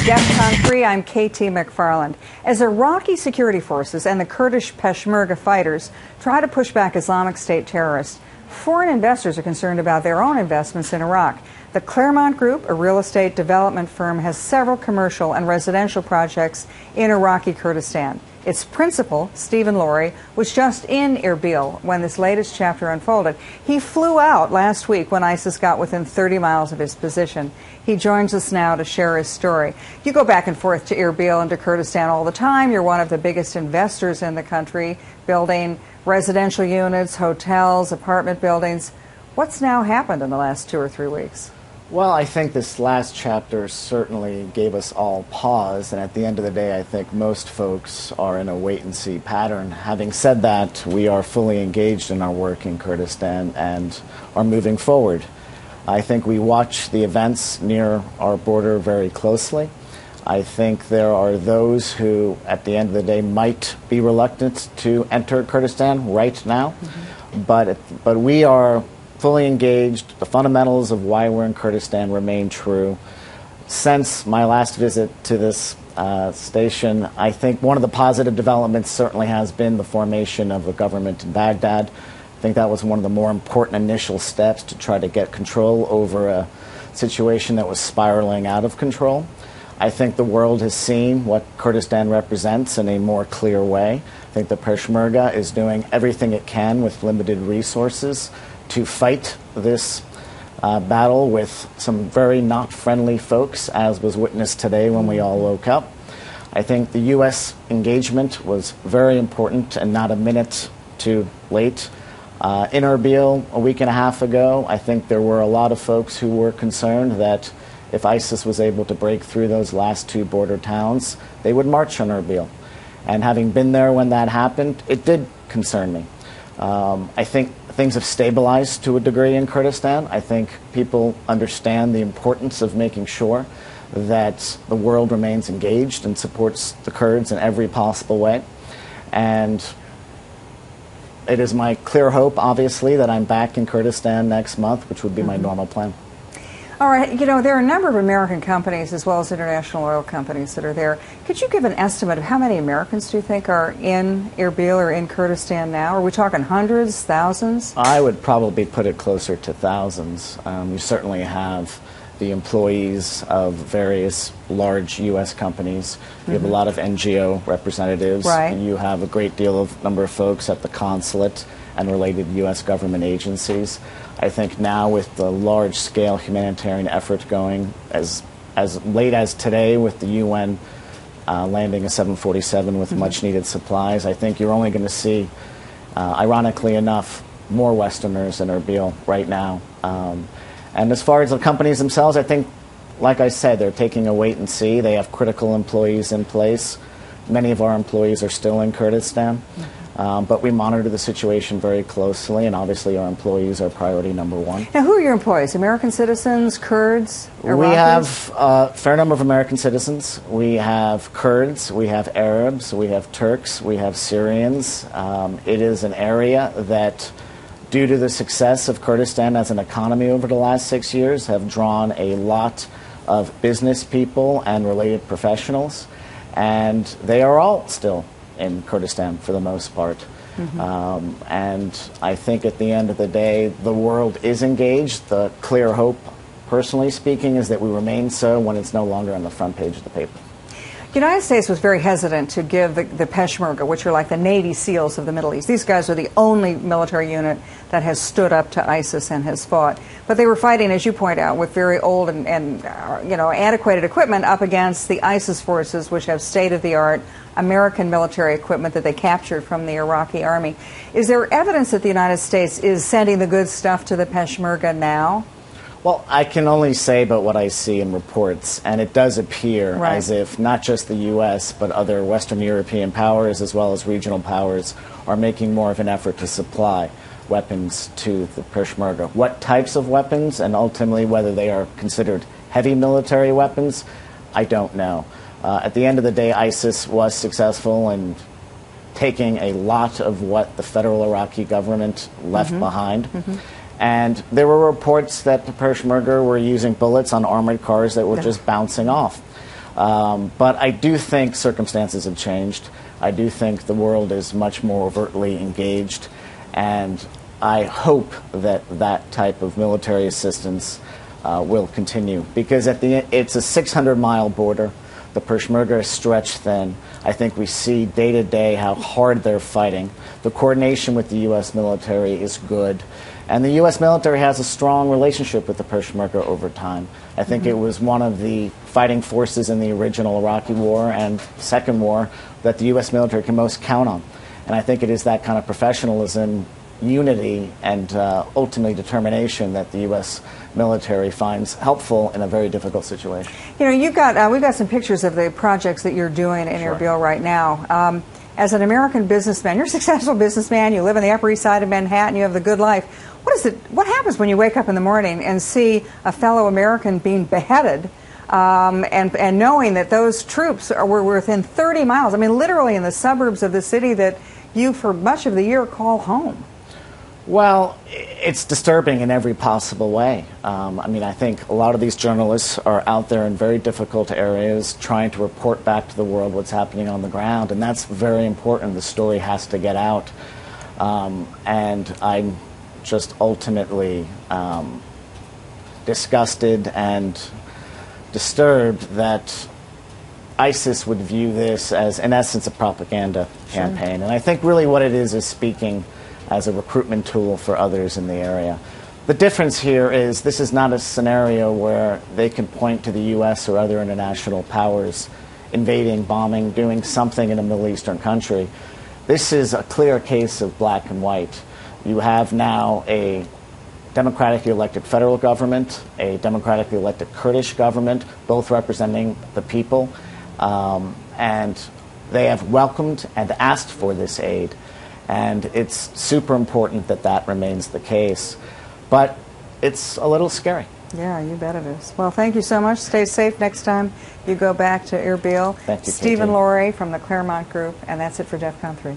Defcon 3, I'm KT McFarland. As Iraqi security forces and the Kurdish Peshmerga fighters try to push back Islamic State terrorists, foreign investors are concerned about their own investments in Iraq. The Claremont Group, a real estate development firm, has several commercial and residential projects in Iraqi Kurdistan. Its principal, Stephen Lari, was just in Erbil when this latest chapter unfolded. He flew out last week when ISIS got within 30 miles of his position. He joins us now to share his story. You go back and forth to Erbil and to Kurdistan all the time. You're one of the biggest investors in the country, building residential units, hotels, apartment buildings. What's now happened in the last 2 or 3 weeks? Well, I think this last chapter certainly gave us all pause, and at the end of the day, I think most folks are in a wait-and-see pattern. Having said that, we are fully engaged in our work in Kurdistan and are moving forward. I think we watch the events near our border very closely. I think there are those who, at the end of the day, might be reluctant to enter Kurdistan right now, but we are fully engaged. The fundamentals of why we're in Kurdistan remain true. Since my last visit to this station, I think one of the positive developments certainly has been the formation of a government in Baghdad. I think that was one of the more important initial steps to try to get control over a situation that was spiraling out of control. I think the world has seen what Kurdistan represents in a more clear way. I think the Peshmerga is doing everything it can with limited resources to fight this battle with some very not friendly folks, as was witnessed today when we all woke up. I think the U.S. engagement was very important and not a minute too late. In Erbil a week and a half ago, I think there were a lot of folks who were concerned that if ISIS was able to break through those last 2 border towns, they would march on Erbil. And having been there when that happened, it did concern me. I think things have stabilized to a degree in Kurdistan. I think people understand the importance of making sure that the world remains engaged and supports the Kurds in every possible way. And it is my clear hope, obviously, that I'm back in Kurdistan next month, which would be my normal plan. All right, you know, there are a number of American companies as well as international oil companies that are there. Could you give an estimate of how many Americans do you think are in Erbil or in Kurdistan now? Are we talking hundreds, thousands? I would probably put it closer to thousands. You certainly have the employees of various large U.S. companies. You have a lot of NGO representatives. Right. You have a great deal of number of folks at the consulate and related U.S. government agencies. I think now with the large-scale humanitarian effort going as late as today with the UN landing a 747 with much-needed supplies, I think you're only going to see, ironically enough, more Westerners in Erbil right now. And as far as the companies themselves, I think, like I said, they're taking a wait-and-see. They have critical employees in place. Many of our employees are still in Kurdistan. But we monitor the situation very closely, and obviously our employees are priority number one. Now, who are your employees? American citizens, Kurds, Iraqis? We have a fair number of American citizens. We have Kurds, we have Arabs, we have Turks, we have Syrians. It is an area that, due to the success of Kurdistan as an economy over the last 6 years, have drawn a lot of business people and related professionals, and they are all still in Kurdistan for the most part. And I think at the end of the day, the world is engaged. The clear hope, personally speaking, is that we remain so when it's no longer on the front page of the paper. The United States was very hesitant to give the Peshmerga, which are like the Navy SEALs of the Middle East. These guys are the only military unit that has stood up to ISIS and has fought. But they were fighting, as you point out, with very old and antiquated equipment up against the ISIS forces, which have state-of-the-art American military equipment that they captured from the Iraqi army. Is there evidence that the United States is sending the good stuff to the Peshmerga now? Well, I can only say about what I see in reports, and it does appear as if not just the U.S., but other Western European powers as well as regional powers are making more of an effort to supply weapons to the Peshmerga. What types of weapons, and ultimately whether they are considered heavy military weapons, I don't know. At the end of the day, ISIS was successful in taking a lot of what the federal Iraqi government left behind. And there were reports that the Peshmerga were using bullets on armored cars that were just bouncing off. But I do think circumstances have changed. I do think the world is much more overtly engaged, and I hope that that type of military assistance will continue, because it's a 600-mile border. The Peshmerga is stretched thin. I think we see day to day how hard they're fighting. The coordination with the U.S. military is good, and the U.S. military has a strong relationship with the Peshmerga over time. I think it was one of the fighting forces in the original Iraqi war and second war that the U.S. military can most count on. And I think it is that kind of professionalism, unity, and ultimately determination that the U.S. military finds helpful in a very difficult situation. You know, we've got some pictures of the projects that you're doing in Erbil right now. As an American businessman, you're a successful businessman, you live on the Upper East Side of Manhattan, you have the good life. What happens when you wake up in the morning and see a fellow American being beheaded, and knowing that those troops were within 30 miles, I mean literally in the suburbs of the city that you for much of the year call home? Well, it's disturbing in every possible way. I mean, I think a lot of these journalists are out there in very difficult areas trying to report back to the world what's happening on the ground, and that's very important. The story has to get out. And I'm just ultimately disgusted and disturbed that ISIS would view this as, in essence, a propaganda campaign. And I think really what it is speaking as a recruitment tool for others in the area. The difference here is this is not a scenario where they can point to the U.S. or other international powers invading, bombing, doing something in a Middle Eastern country. This is a clear case of black and white. You have now a democratically elected federal government, a democratically elected Kurdish government, both representing the people, and they have welcomed and asked for this aid. And it's super important that that remains the case. But it's a little scary. Yeah, you bet it is. Well, thank you so much. Stay safe next time you go back to Erbil. Thank you, Stephen KT. Lari from the Claremont Group, and that's it for Defcon 3.